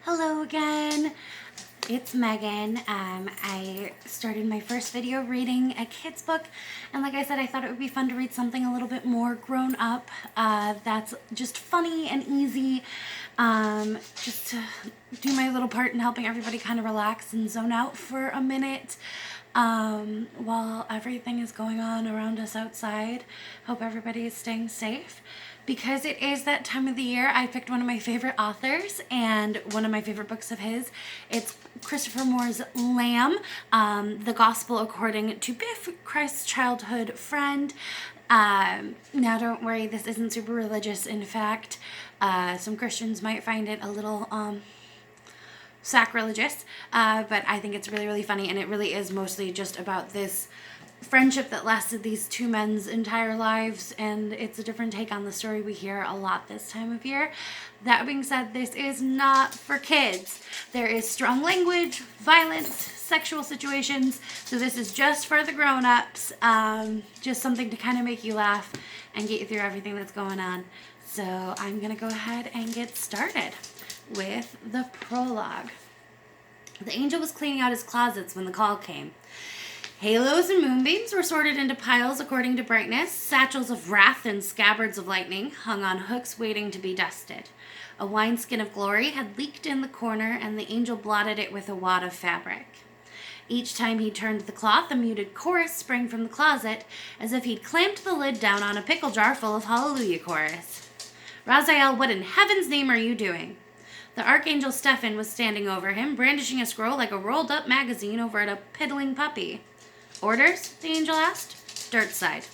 Hello again. It's Megan. I started my first video reading a kid's book, and like I said, I thought it would be fun to read something a little bit more grown up that's just funny and easy, just to do my little part in helping everybody kind of relax and zone out for a minute while everything is going on around us outside. Hope everybody is staying safe. Because it is that time of the year, I picked one of my favorite authors and one of my favorite books of his. It's Christopher Moore's Lamb, The Gospel According to Biff, Christ's childhood friend. Now don't worry, this isn't super religious. In fact, some Christians might find it a little sacrilegious, but I think it's really, really funny, and it really is mostly just about this friendship that lasted these two men's entire lives, and it's a different take on the story we hear a lot this time of year. That being said, this is not for kids. There is strong language, violence, sexual situations, so this is just for the grown-ups, just something to kind of make you laugh and get you through everything that's going on. So I'm gonna go ahead and get started with the prologue. The angel was cleaning out his closets when the call came. Halos and moonbeams were sorted into piles according to brightness. Satchels of wrath and scabbards of lightning hung on hooks waiting to be dusted. A wineskin of glory had leaked in the corner, and the angel blotted it with a wad of fabric. Each time he turned the cloth, a muted chorus sprang from the closet, as if he'd clamped the lid down on a pickle jar full of Hallelujah chorus. Raziel, what in heaven's name are you doing? The archangel Stephen was standing over him, brandishing a scroll like a rolled-up magazine over at a piddling puppy. Orders? The angel asked. Dirt side.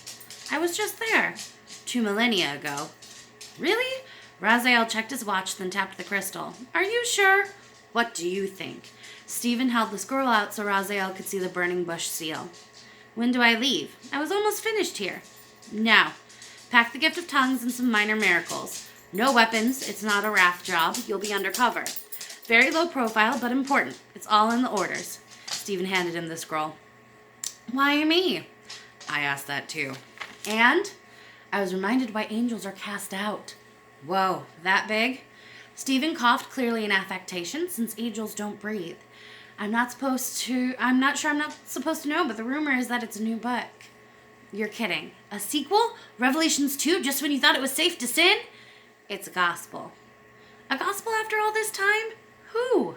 I was just there. 2 millennia ago. Really? Raziel checked his watch, then tapped the crystal. Are you sure? What do you think? Stephen held the scroll out so Raziel could see the burning bush seal. When do I leave? I was almost finished here. Now, pack the gift of tongues and some minor miracles. No weapons. It's not a wrath job. You'll be undercover. Very low profile, but important. It's all in the orders. Stephen handed him the scroll. Why me? I asked that too. And I was reminded why angels are cast out. Whoa, that big? Stephen coughed, clearly in affectation, since angels don't breathe. I'm not sure I'm not supposed to know, but the rumor is that it's a new book. You're kidding. A sequel? Revelations 2, just when you thought it was safe to sin? It's a gospel. A gospel after all this time? Who?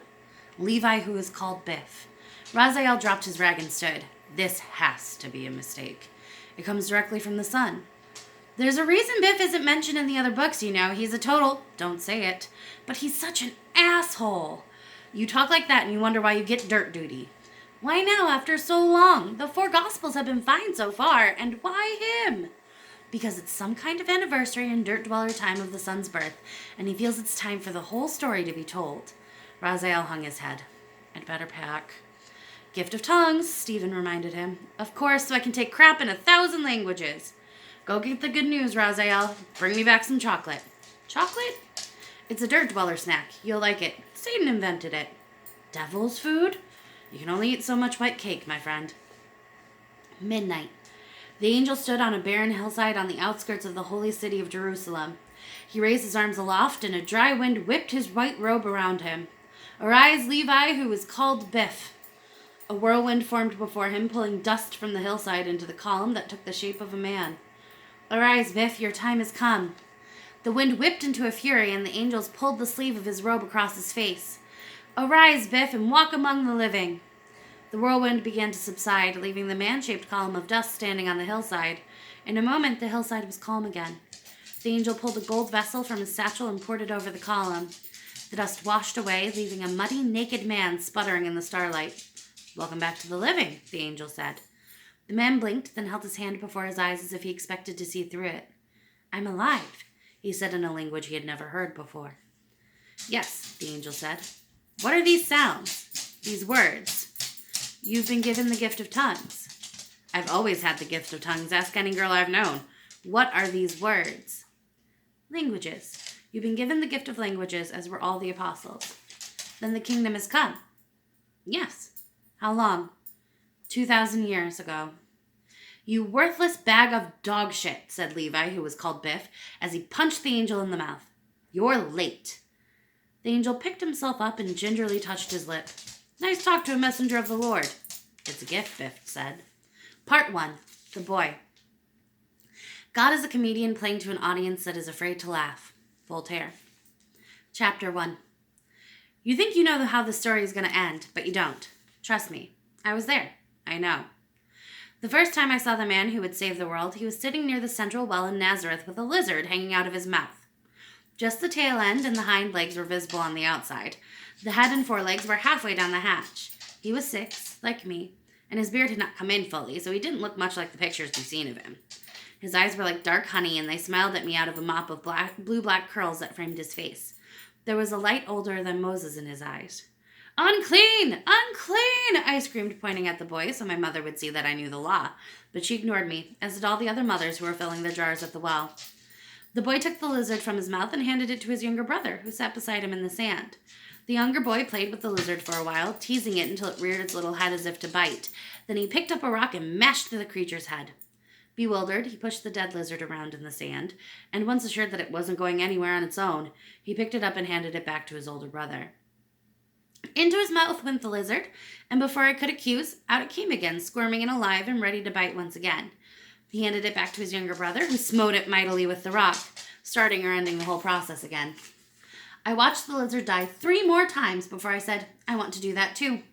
Levi, who is called Biff. Raziel dropped his rag and stood. This has to be a mistake. It comes directly from the sun. There's a reason Biff isn't mentioned in the other books, you know. He's a total, don't say it, but he's such an asshole. You talk like that and you wonder why you get dirt duty. Why now after so long? The 4 Gospels have been fine so far, and why him? Because it's some kind of anniversary in Dirt Dweller time of the sun's birth, and he feels it's time for the whole story to be told. Raziel hung his head. I'd better pack. Gift of tongues, Stephen reminded him. Of course, so I can take crap in 1,000 languages. Go get the good news, Raziel. Bring me back some chocolate. Chocolate? It's a dirt dweller snack. You'll like it. Satan invented it. Devil's food? You can only eat so much white cake, my friend. Midnight. The angel stood on a barren hillside on the outskirts of the holy city of Jerusalem. He raised his arms aloft, and a dry wind whipped his white robe around him. Arise, Levi, who is called Biff. A whirlwind formed before him, pulling dust from the hillside into the column that took the shape of a man. Arise, Biff, your time has come. The wind whipped into a fury, and the angels pulled the sleeve of his robe across his face. Arise, Biff, and walk among the living. The whirlwind began to subside, leaving the man-shaped column of dust standing on the hillside. In a moment, the hillside was calm again. The angel pulled a gold vessel from his satchel and poured it over the column. The dust washed away, leaving a muddy, naked man sputtering in the starlight. Welcome back to the living, the angel said. The man blinked, then held his hand before his eyes as if he expected to see through it. I'm alive, he said in a language he had never heard before. Yes, the angel said. What are these sounds? These words? You've been given the gift of tongues. I've always had the gift of tongues. Ask any girl I've known. What are these words? Languages. You've been given the gift of languages, as were all the apostles. Then the kingdom has come. Yes. How long? 2,000 years ago. You worthless bag of dog shit, said Levi, who was called Biff, as he punched the angel in the mouth. You're late. The angel picked himself up and gingerly touched his lip. Nice talk to a messenger of the Lord. It's a gift, Biff said. Part 1. The Boy. God is a comedian playing to an audience that is afraid to laugh. Voltaire. Chapter 1. You think you know how the story is going to end, but you don't. Trust me. I was there. I know. The first time I saw the man who would save the world, he was sitting near the central well in Nazareth with a lizard hanging out of his mouth. Just the tail end and the hind legs were visible on the outside. The head and forelegs were halfway down the hatch. He was 6, like me, and his beard had not come in fully, so he didn't look much like the pictures we've seen of him. His eyes were like dark honey, and they smiled at me out of a mop of blue-black curls that framed his face. There was a light older than Moses in his eyes. Unclean! Unclean! I screamed, pointing at the boy so my mother would see that I knew the law, but she ignored me, as did all the other mothers who were filling their jars at the well. The boy took the lizard from his mouth and handed it to his younger brother, who sat beside him in the sand. The younger boy played with the lizard for a while, teasing it until it reared its little head as if to bite. Then he picked up a rock and mashed through the creature's head. Bewildered, he pushed the dead lizard around in the sand, and once assured that it wasn't going anywhere on its own, he picked it up and handed it back to his older brother. Into his mouth went the lizard, and before I could accuse, out it came again, squirming and alive and ready to bite once again. He handed it back to his younger brother, who smote it mightily with the rock, starting or ending the whole process again. I watched the lizard die 3 more times before I said, I want to do that too.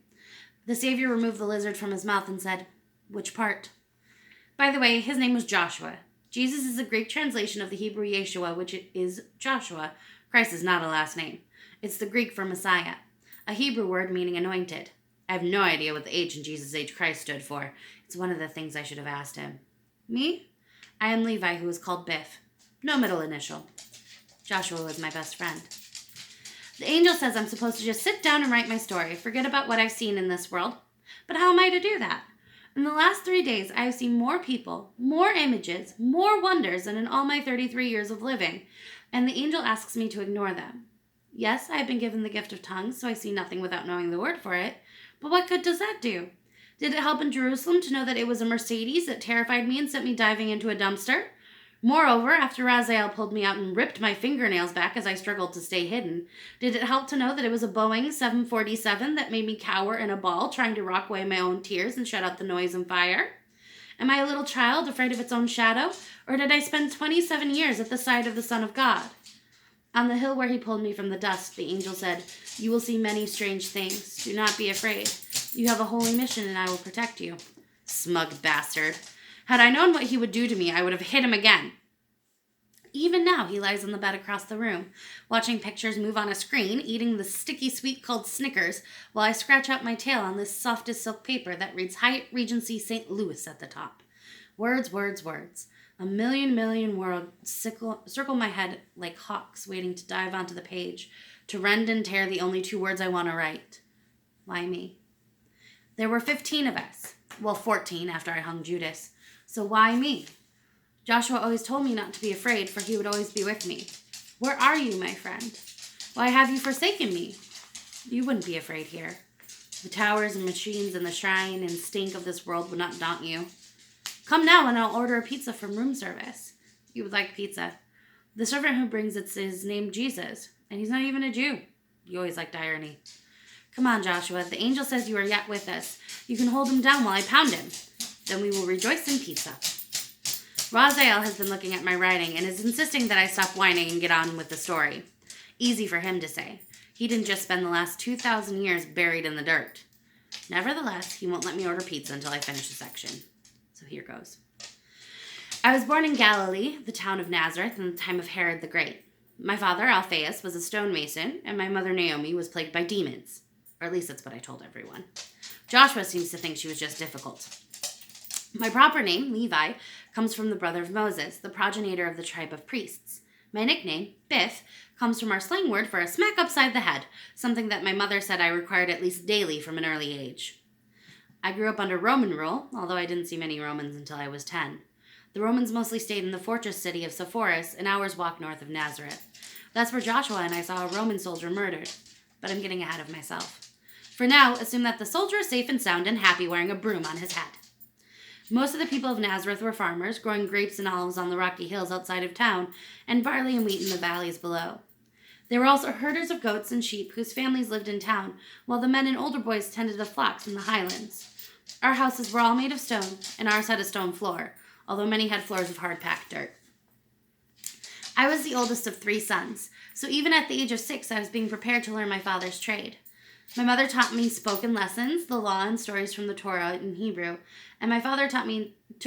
The Savior removed the lizard from his mouth and said, Which part? By the way, his name was Joshua. Jesus is a Greek translation of the Hebrew Yeshua, which is Joshua. Christ is not a last name. It's the Greek for Messiah, a Hebrew word meaning anointed. I have no idea what the H in Jesus H. Christ stood for. It's one of the things I should have asked him. Me? I am Levi, who is called Biff. No middle initial. Joshua was my best friend. The angel says I'm supposed to just sit down and write my story, forget about what I've seen in this world. But how am I to do that? In the last 3 days, I have seen more people, more images, more wonders than in all my 33 years of living, and the angel asks me to ignore them. Yes, I have been given the gift of tongues, so I see nothing without knowing the word for it, but what good does that do? Did it help in Jerusalem to know that it was a Mercedes that terrified me and sent me diving into a dumpster? Moreover, after Raziel pulled me out and ripped my fingernails back as I struggled to stay hidden, did it help to know that it was a Boeing 747 that made me cower in a ball, trying to rock away my own tears and shut out the noise and fire? Am I a little child afraid of its own shadow, or did I spend 27 years at the side of the Son of God? On the hill where he pulled me from the dust, the angel said, You will see many strange things. Do not be afraid. You have a holy mission, and I will protect you. Smug bastard. Had I known what he would do to me, I would have hit him again. Even now, he lies on the bed across the room, watching pictures move on a screen, eating the sticky sweet called Snickers, while I scratch out my tail on this soft as silk paper that reads Hyatt Regency St. Louis at the top. Words, words, words. A million words circle my head like hawks waiting to dive onto the page, to rend and tear the only 2 words I want to write. Why me? There were 15 of us. Well, 14 after I hung Judas. So why me? Joshua always told me not to be afraid, for he would always be with me. Where are you, my friend? Why have you forsaken me? You wouldn't be afraid here. The towers and machines and the shrine and stink of this world would not daunt you. Come now and I'll order a pizza from room service. You would like pizza. The servant who brings it is named Jesus, and he's not even a Jew. You always liked irony. Come on, Joshua. The angel says you are yet with us. You can hold him down while I pound him. Then we will rejoice in pizza. Raziel has been looking at my writing and is insisting that I stop whining and get on with the story. Easy for him to say. He didn't just spend the last 2,000 years buried in the dirt. Nevertheless, he won't let me order pizza until I finish the section. So here goes. I was born in Galilee, the town of Nazareth, in the time of Herod the Great. My father, Alphaeus, was a stonemason, and my mother, Naomi, was plagued by demons. Or at least that's what I told everyone. Joshua seems to think she was just difficult. My proper name, Levi, comes from the brother of Moses, the progenitor of the tribe of priests. My nickname, Biff, comes from our slang word for a smack upside the head, something that my mother said I required at least daily from an early age. I grew up under Roman rule, although I didn't see many Romans until I was 10. The Romans mostly stayed in the fortress city of Sepphoris, an hour's walk north of Nazareth. That's where Joshua and I saw a Roman soldier murdered. But I'm getting ahead of myself. For now, assume that the soldier is safe and sound and happy wearing a broom on his head. Most of the people of Nazareth were farmers, growing grapes and olives on the rocky hills outside of town, and barley and wheat in the valleys below. There were also herders of goats and sheep whose families lived in town, while the men and older boys tended the flocks in the highlands. Our houses were all made of stone, and ours had a stone floor, although many had floors of hard-packed dirt. I was the oldest of 3 sons, so even at the age of 6 I was being prepared to learn my father's trade. My mother taught me spoken lessons, the law and stories from the Torah in Hebrew, and my father took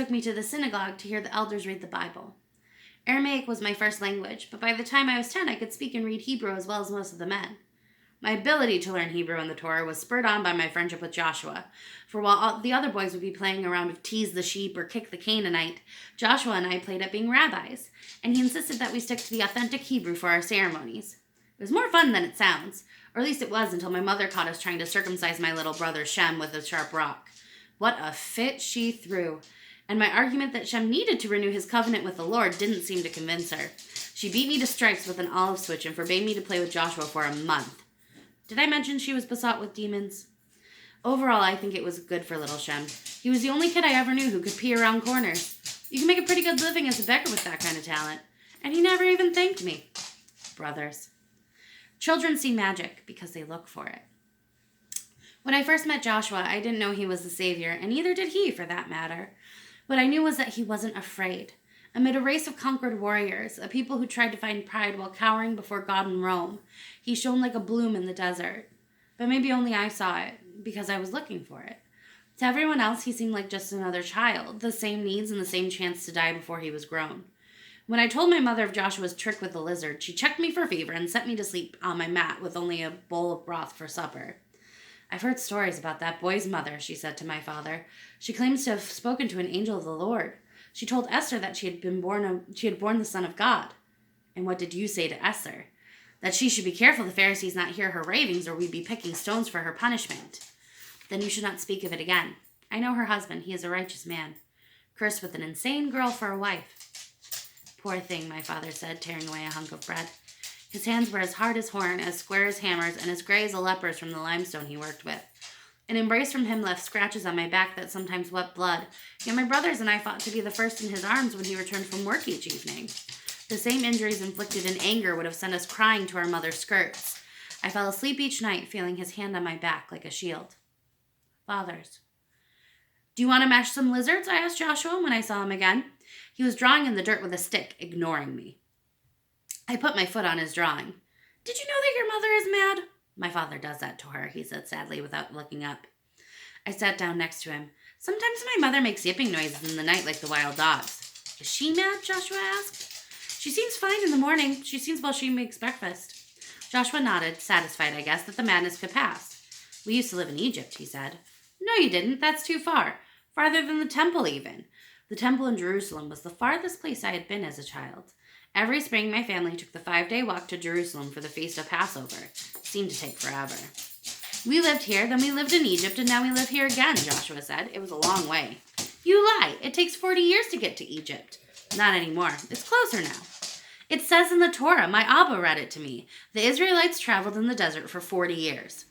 me to the synagogue to hear the elders read the Bible. Aramaic was my first language, but by the time I was 10 I could speak and read Hebrew as well as most of the men. My ability to learn Hebrew and the Torah was spurred on by my friendship with Joshua, for while the other boys would be playing around with tease the sheep or kick the Canaanite, Joshua and I played at being rabbis, and he insisted that we stick to the authentic Hebrew for our ceremonies. It was more fun than it sounds, or at least it was until my mother caught us trying to circumcise my little brother Shem with a sharp rock. What a fit she threw! And my argument that Shem needed to renew his covenant with the Lord didn't seem to convince her. She beat me to stripes with an olive switch and forbade me to play with Joshua for a month. Did I mention she was besought with demons? Overall, I think it was good for little Shem. He was the only kid I ever knew who could pee around corners. You can make a pretty good living as a beggar with that kind of talent. And he never even thanked me. Brothers. Children see magic because they look for it. When I first met Joshua, I didn't know he was the Savior, and neither did he, for that matter. What I knew was that he wasn't afraid. Amid a race of conquered warriors, a people who tried to find pride while cowering before God in Rome, he shone like a bloom in the desert. But maybe only I saw it, because I was looking for it. To everyone else, he seemed like just another child, the same needs and the same chance to die before he was grown. When I told my mother of Joshua's trick with the lizard, she checked me for fever and sent me to sleep on my mat with only a bowl of broth for supper. I've heard stories about that boy's mother, she said to my father. She claims to have spoken to an angel of the Lord. She told Esther that she had born the Son of God. And what did you say to Esther? That she should be careful the Pharisees not hear her ravings, or we'd be picking stones for her punishment. Then you should not speak of it again. I know her husband. He is a righteous man. Cursed with an insane girl for a wife. Poor thing, my father said, tearing away a hunk of bread. His hands were as hard as horn, as square as hammers, and as gray as a leper's from the limestone he worked with. An embrace from him left scratches on my back that sometimes wept blood, yet my brothers and I fought to be the first in his arms when he returned from work each evening. The same injuries inflicted in anger would have sent us crying to our mother's skirts. I fell asleep each night, feeling his hand on my back like a shield. Fathers. Do you want to mash some lizards? I asked Joshua when I saw him again. He was drawing in the dirt with a stick, ignoring me. I put my foot on his drawing. Did you know that your mother is mad? My father does that to her, he said sadly without looking up. I sat down next to him. Sometimes my mother makes yipping noises in the night like the wild dogs. Is she mad? Joshua asked. She seems fine in the morning. She seems while she makes breakfast. Joshua nodded, satisfied, I guess, that the madness could pass. We used to live in Egypt, he said. No, you didn't. That's too far. Farther than the temple, even. The temple in Jerusalem was the farthest place I had been as a child. Every spring, my family took the 5-day walk to Jerusalem for the feast of Passover. It seemed to take forever. We lived here, then we lived in Egypt, and now we live here again, Joshua said. It was a long way. You lie. It takes 40 years to get to Egypt. Not anymore. It's closer now. It says in the Torah. My Abba read it to me. The Israelites traveled in the desert for 40 years.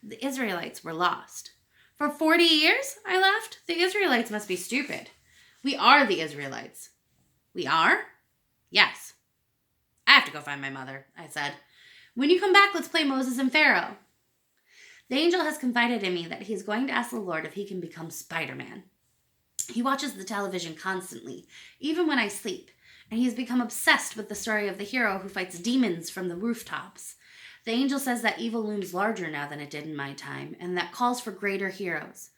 The Israelites were lost. For 40 years? I laughed. The Israelites must be stupid. We are the Israelites. We are? Yes. I have to go find my mother, I said. When you come back, let's play Moses and Pharaoh. The angel has confided in me that he is going to ask the Lord if he can become Spider-Man. He watches the television constantly, even when I sleep, and he has become obsessed with the story of the hero who fights demons from the rooftops. The angel says that evil looms larger now than it did in my time, and that calls for greater heroes.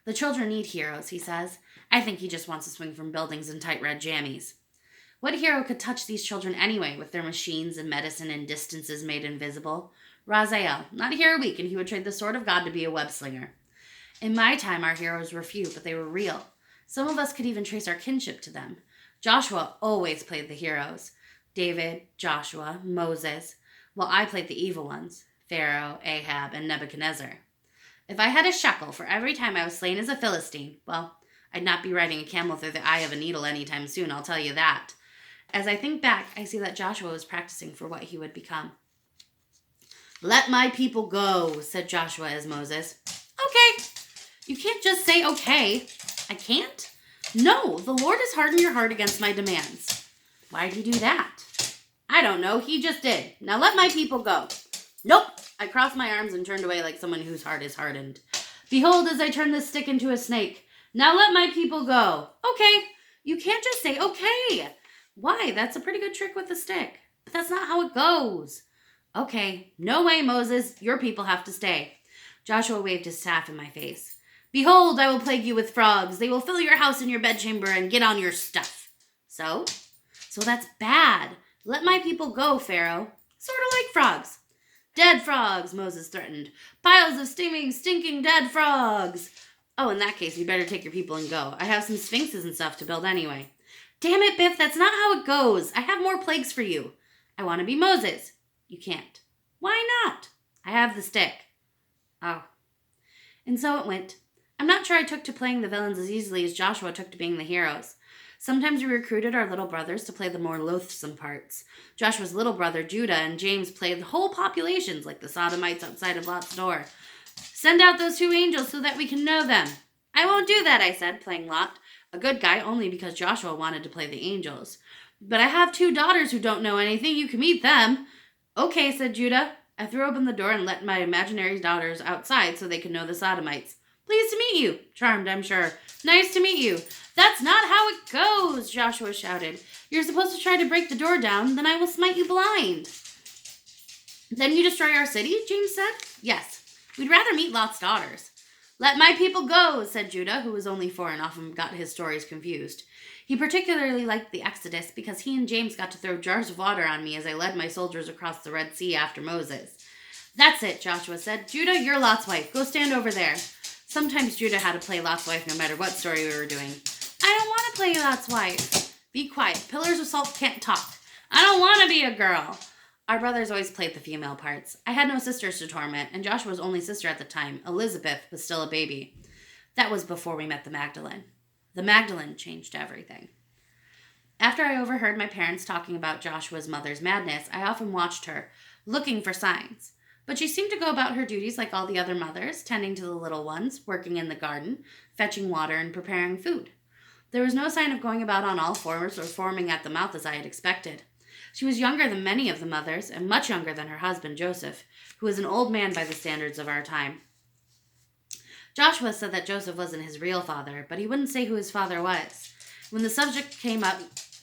The children need heroes, he says. I think he just wants to swing from buildings in tight red jammies. What hero could touch these children anyway, with their machines and medicine and distances made invisible? Raziel, not a hero weak, and he would trade the sword of God to be a web slinger. In my time, our heroes were few, but they were real. Some of us could even trace our kinship to them. Joshua always played the heroes. David, Joshua, Moses, while I played the evil ones, Pharaoh, Ahab, and Nebuchadnezzar. If I had a shekel for every time I was slain as a Philistine, well, I'd not be riding a camel through the eye of a needle anytime soon, I'll tell you that. As I think back, I see that Joshua was practicing for what he would become. Let my people go, said Joshua as Moses. Okay. You can't just say okay. I can't? No, the Lord has hardened your heart against my demands. Why'd you do that? I don't know. He just did. Now let my people go. Nope. I crossed my arms and turned away like someone whose heart is hardened. Behold, as I turn this stick into a snake. Now let my people go. Okay. You can't just say, okay. Why? That's a pretty good trick with the stick. But that's not how it goes. Okay. No way, Moses. Your people have to stay. Joshua waved his staff in my face. Behold, I will plague you with frogs. They will fill your house and your bedchamber and get on your stuff. So that's bad. Let my people go, Pharaoh. Sort of like frogs. Dead frogs, Moses threatened. Piles of stinking dead frogs. Oh, in that case, you better take your people and go. I have some sphinxes and stuff to build anyway. Damn it, Biff, that's not how it goes. I have more plagues for you. I want to be Moses. You can't. Why not? I have the stick. Oh. And so it went. I'm not sure I took to playing the villains as easily as Joshua took to being the heroes. Sometimes we recruited our little brothers to play the more loathsome parts. Joshua's little brother, Judah, and James played the whole populations like the Sodomites outside of Lot's door. Send out those 2 angels so that we can know them. I won't do that, I said, playing Lot, a good guy only because Joshua wanted to play the angels. But I have 2 daughters who don't know anything. You can meet them. Okay, said Judah. I threw open the door and let my imaginary daughters outside so they could know the Sodomites. Pleased to meet you. Charmed, I'm sure. Nice to meet you. That's not how it goes, Joshua shouted. You're supposed to try to break the door down, then I will smite you blind. Then you destroy our city, James said. Yes. We'd rather meet Lot's daughters. Let my people go, said Judah, who was only 4 and often got his stories confused. He particularly liked the Exodus because he and James got to throw jars of water on me as I led my soldiers across the Red Sea after Moses. That's it, Joshua said. Judah, you're Lot's wife. Go stand over there. Sometimes Judah had to play Lot's wife no matter what story we were doing. I don't want to play Lot's wife. Be quiet. Pillars of salt can't talk. I don't want to be a girl. Our brothers always played the female parts. I had no sisters to torment, and Joshua's only sister at the time, Elizabeth, was still a baby. That was before we met the Magdalene. The Magdalene changed everything. After I overheard my parents talking about Joshua's mother's madness, I often watched her, looking for signs. But she seemed to go about her duties like all the other mothers, tending to the little ones, working in the garden, fetching water, and preparing food. There was no sign of going about on all fours or foaming at the mouth as I had expected. She was younger than many of the mothers, and much younger than her husband, Joseph, who was an old man by the standards of our time. Joshua said that Joseph wasn't his real father, but he wouldn't say who his father was. When the subject came up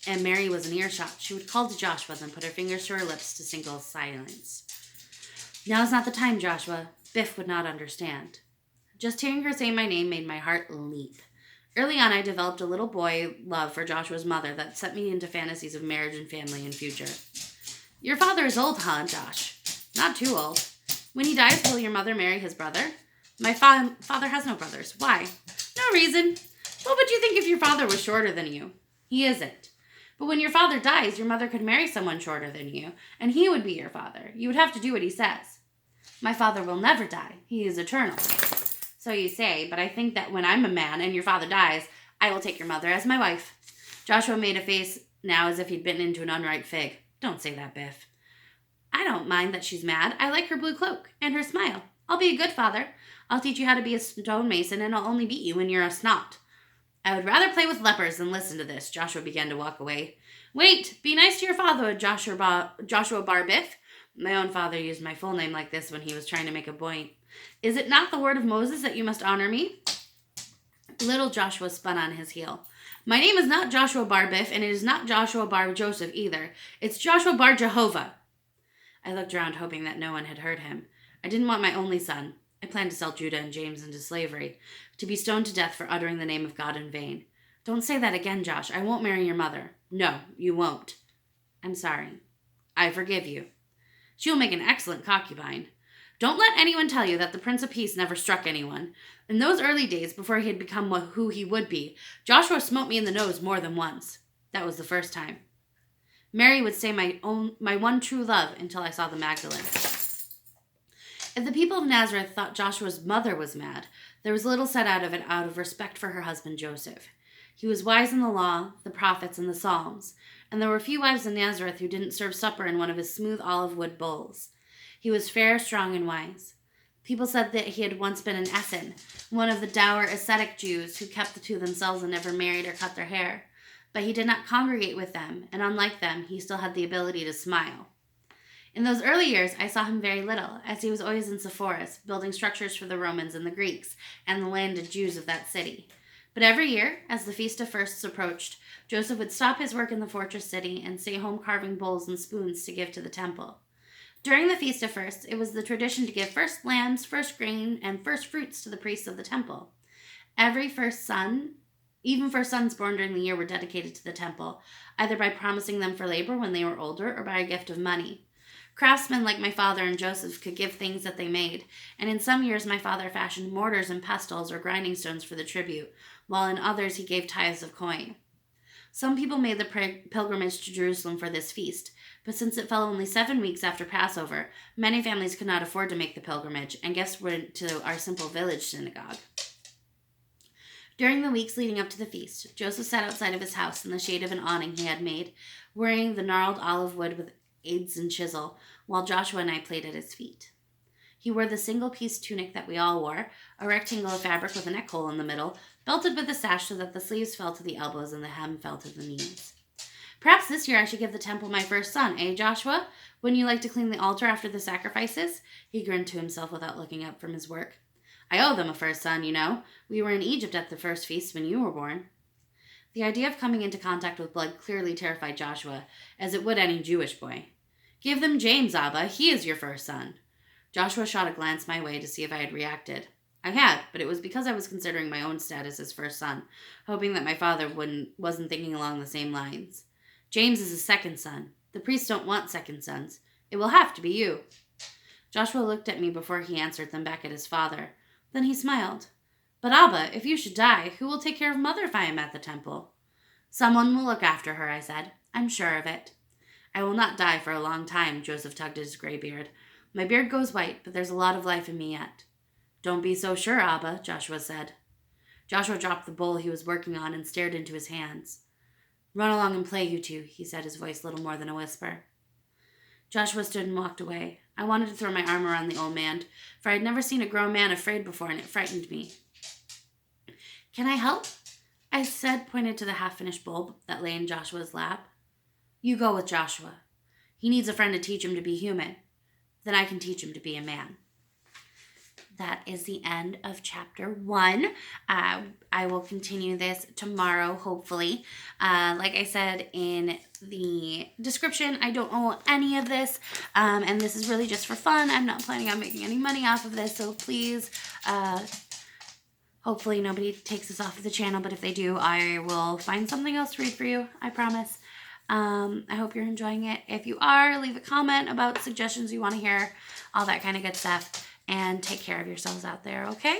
and Mary was in earshot, she would call to Joshua, then put her fingers to her lips to signal silence. Now's not the time, Joshua. Biff would not understand. Just hearing her say my name made my heart leap. Early on, I developed a little boy love for Joshua's mother that set me into fantasies of marriage and family and future. Your father is old, huh, Josh? Not too old. When he dies, will your mother marry his brother? My father has no brothers. Why? No reason. What would you think if your father was shorter than you? He isn't. But when your father dies, your mother could marry someone shorter than you, and he would be your father. You would have to do what he says. My father will never die. He is eternal. So you say, but I think that when I'm a man and your father dies, I will take your mother as my wife. Joshua made a face now as if he'd bitten into an unripe fig. Don't say that, Biff. I don't mind that she's mad. I like her blue cloak and her smile. I'll be a good father. I'll teach you how to be a stonemason, and I'll only beat you when you're a snot. I would rather play with lepers than listen to this. Joshua began to walk away. Wait, be nice to your father, Joshua Bar Biff. My own father used my full name like this when he was trying to make a point. Is it not the word of Moses that you must honor me? Little Joshua spun on his heel. My name is not Joshua Bar Biff, and it is not Joshua Bar Joseph either. It's Joshua Bar Jehovah. I looked around, hoping that no one had heard him. I didn't want my only son. I planned to sell Judah and James into slavery, to be stoned to death for uttering the name of God in vain. Don't say that again, Josh. I won't marry your mother. No, you won't. I'm sorry. I forgive you. She will make an excellent concubine. Don't let anyone tell you that the Prince of Peace never struck anyone. In those early days, before he had become who he would be, Joshua smote me in the nose more than once. That was the first time. Mary would say my one true love until I saw the Magdalene. If the people of Nazareth thought Joshua's mother was mad, there was little said out of respect for her husband Joseph. He was wise in the law, the prophets, and the Psalms, and there were few wives in Nazareth who didn't serve supper in one of his smooth olive wood bowls. He was fair, strong, and wise. People said that he had once been an Essen, one of the dour ascetic Jews who kept to themselves and never married or cut their hair. But he did not congregate with them, and unlike them, he still had the ability to smile. In those early years, I saw him very little, as he was always in Sepphoris, building structures for the Romans and the Greeks, and the landed Jews of that city. But every year, as the Feast of Firsts approached, Joseph would stop his work in the fortress city and stay home carving bowls and spoons to give to the temple. During the Feast of Firsts, it was the tradition to give first lambs, first grain, and first fruits to the priests of the temple. Every first son, even first sons born during the year, were dedicated to the temple, either by promising them for labor when they were older or by a gift of money. Craftsmen like my father and Joseph could give things that they made, and in some years my father fashioned mortars and pestles or grinding stones for the tribute, while in others he gave tithes of coin. Some people made the pilgrimage to Jerusalem for this feast, but since it fell only 7 weeks after Passover, many families could not afford to make the pilgrimage, and gifts went to our simple village synagogue. During the weeks leading up to the feast, Joseph sat outside of his house in the shade of an awning he had made, wearing the gnarled olive wood with adze and chisel, while Joshua and I played at his feet. He wore the single-piece tunic that we all wore, a rectangle of fabric with a neck hole in the middle, belted with a sash so that the sleeves fell to the elbows and the hem fell to the knees. Perhaps this year I should give the temple my first son, eh, Joshua? Wouldn't you like to clean the altar after the sacrifices? He grinned to himself without looking up from his work. I owe them a first son, you know. We were in Egypt at the first feast when you were born. The idea of coming into contact with blood clearly terrified Joshua, as it would any Jewish boy. Give them James, Abba. He is your first son. Joshua shot a glance my way to see if I had reacted. I had, but it was because I was considering my own status as first son, hoping that my father wasn't thinking along the same lines. James is a second son. The priests don't want second sons. It will have to be you. Joshua looked at me before he answered, then back at his father. Then he smiled. But Abba, if you should die, who will take care of Mother if I am at the temple? Someone will look after her, I said. I'm sure of it. I will not die for a long time, Joseph tugged at his gray beard. My beard goes white, but there's a lot of life in me yet. Don't be so sure, Abba, Joshua said. Joshua dropped the bowl he was working on and stared into his hands. Run along and play, you two, he said, his voice little more than a whisper. Joshua stood and walked away. I wanted to throw my arm around the old man, for I had never seen a grown man afraid before, and it frightened me. Can I help? I said, pointed to the half-finished bulb that lay in Joshua's lap. You go with Joshua. He needs a friend to teach him to be human. Then I can teach him to be a man. That is the end of chapter 1. I will continue this tomorrow, hopefully. Like I said in the description, I don't owe any of this, and this is really just for fun. I'm not planning on making any money off of this, so please, hopefully nobody takes this off of the channel, but if they do, I will find something else to read for you, I promise. I hope you're enjoying it. If you are, leave a comment about suggestions you want to hear, all that kind of good stuff. And take care of yourselves out there, okay?